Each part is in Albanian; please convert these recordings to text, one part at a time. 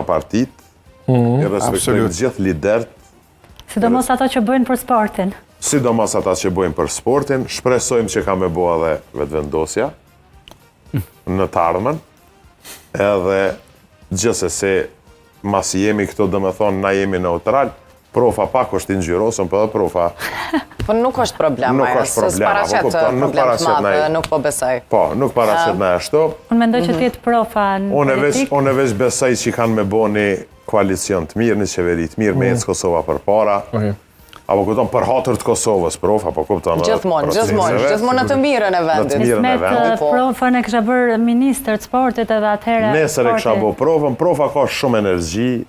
partit, i respektojmë gjithë lidert. Sidomos ato që bëjnë për sportin. Sidomos ata që bëjnë për sportin, shpresojmë që ka me bo edhe vetëvendosja në të ardhmen, edhe gjithsesi masi jemi këto dhe me thonë na jemi neutral, profa pak është ingjyrosën, për dhe profa... Po nuk është problem, nuk paraqet madhe, nuk po besoj. Po, nuk paraqet na ashtu. Unë mendoj që t'jetë profa në politik. Unë e veç besoj që kanë me bo një koalicion të mirë, një qeveri të mirë, me ecë Kosova për para. Apo kupton për hatër të Kosovës, prof, apo kupton... Gjithmonë në të mirën e vendit. Ismet profën e kësha bërë ministër të sportit edhe atëhere... Nesër e kësha bërë profën, profa ka shumë energji,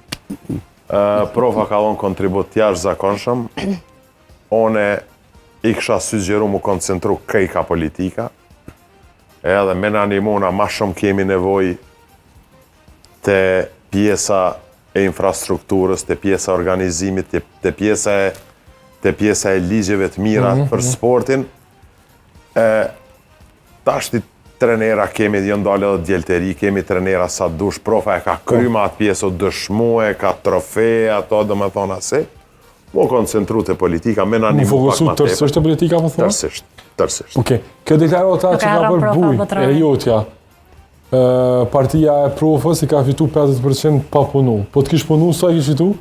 profa ka dhonë kontribut tjash zakonshëm, one i kësha sugjeru mu koncentru kejka politika, edhe me në animona ma shumë kemi nevoj të pjesa e infrastrukturës, të pjesa organizimit, të pjesa e ligjeve të mira për sportin. Tashti trenera kemi dhe ndale dhe djelteri, kemi trenera sa dush, profa e ka kryma atë pjesë o dëshmue, ka trofeje, ato dhe me thonë ase. Mo koncentru të politika, me në animu pak ma tepër. Tërsisht të politika, po thonë? Tërsisht. Oke, kjo deklarata që ka bërë buj e jotja, partia e profës i ka fitu 50% pa punu. Po të kish punu, sa i kish fitu?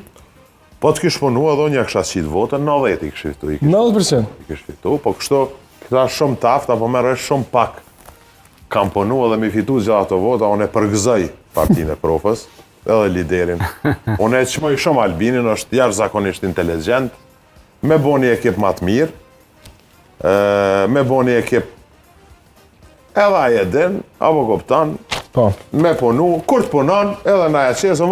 Po të kish punu, edhe unë ja kësha qitë votën, 90 i kish fitu. 90%? I kish fitu, po kështu, këta shumë tafta, po merë shumë pak. Kam punu edhe mi fitu gjitha ato vota, unë e përgëzaj partinë e profës, edhe liderin. Unë e qëmoj shumë Albinin, është jashtëzakonisht inteligent, me bo një ekip ma të mirë, me bo një ekip edhe a jedin, apo kuptan, me punu, kur të punon, edhe na e qesën,